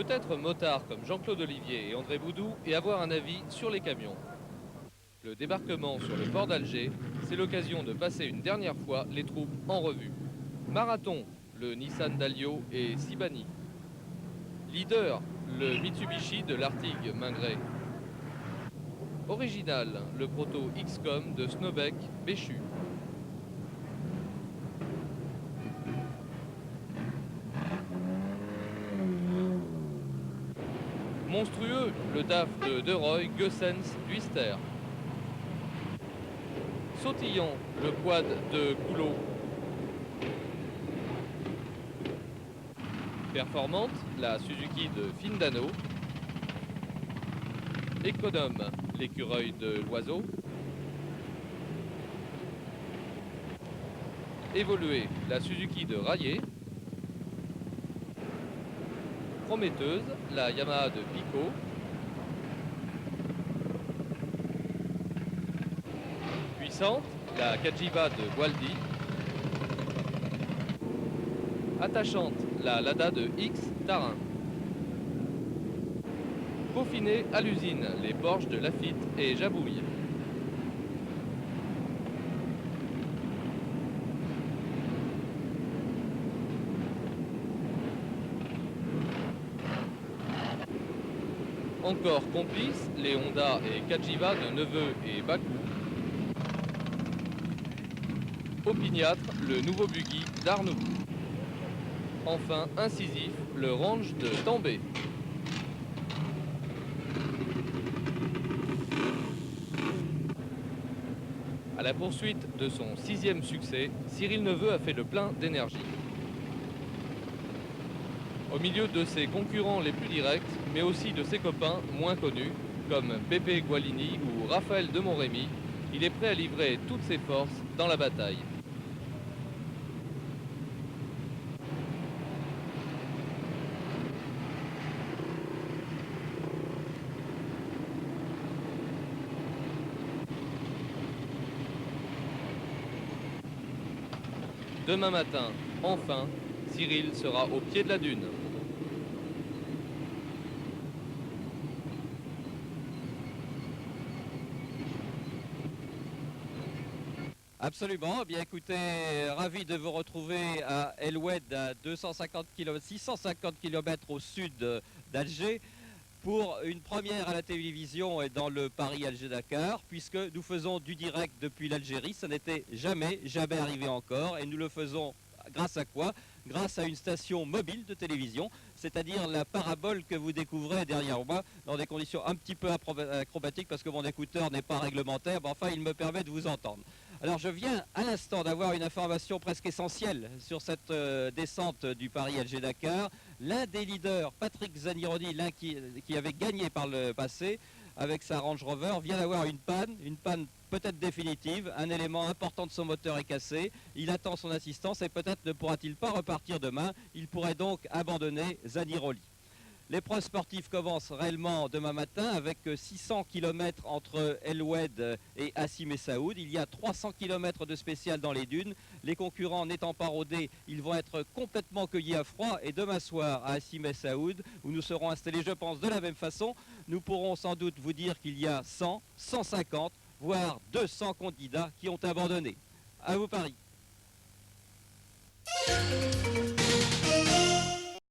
peut être motard comme Jean-Claude Olivier et André Boudou et avoir un avis sur les camions. Le débarquement sur le port d'Alger, c'est l'occasion de passer une dernière fois les troupes en revue. Marathon, le Nissan Dalio et Sibani. Leader, le Mitsubishi de l'Artigue Mingré. Original, le proto XCOM de Snowbeck Béchu. Monstrueux, le DAF de Deroy, Gossens, Duister. Sautillant, le quad de Coulot. Performante, la Suzuki de Findano. Économe, l'écureuil de l'Oiseau. Évoluée, la Suzuki de Rayé. Prometteuse, la Yamaha de Pico. Puissante, la Kajiva de Waldi. Attachante, la Lada de X Tarin. Peaufinée à l'usine, les Porsche de Lafitte et Jabouille. Encore complices, les Honda et Kajiva de Neveu et Bakou. Opiniâtre, le nouveau buggy d'Arnoux. Enfin incisif, le range de Tambay. À la poursuite de son 6e succès, Cyril Neveu a fait le plein d'énergie. Au milieu de ses concurrents les plus directs, mais aussi de ses copains moins connus, comme Pepe Gualini ou Raphaël de Monrémy, il est prêt à livrer toutes ses forces dans la bataille. Demain matin, enfin, Cyril sera au pied de la dune. Absolument. Eh bien, écoutez, ravi de vous retrouver à El Oued, à 650 km au sud d'Alger, pour une première à la télévision et dans le Paris-Alger-Dakar, puisque nous faisons du direct depuis l'Algérie. Ça n'était jamais arrivé encore, et nous le faisons grâce à quoi? Grâce à une station mobile de télévision, c'est-à-dire la parabole que vous découvrez derrière moi, dans des conditions un petit peu acrobatiques, parce que mon écouteur n'est pas réglementaire, mais enfin il me permet de vous entendre. Alors je viens à l'instant d'avoir une information presque essentielle sur cette descente du Paris-Alger-Dakar. L'un des leaders, Patrick Zanironi, l'un qui avait gagné par le passé avec sa Range Rover, vient d'avoir une panne peut-être définitive. Un élément important de son moteur est cassé. Il attend son assistance et peut-être ne pourra-t-il pas repartir demain. Il pourrait donc abandonner Zanironi. L'épreuve sportive commence réellement demain matin avec 600 km entre El Oued et Hassim Messaoud. Il y a 300 km de spécial dans les dunes. Les concurrents n'étant pas rodés, ils vont être complètement cueillis à froid. Et demain soir à Hassim Messaoud, où nous serons installés, je pense, de la même façon, nous pourrons sans doute vous dire qu'il y a 100, 150, voire 200 candidats qui ont abandonné. À vous Paris.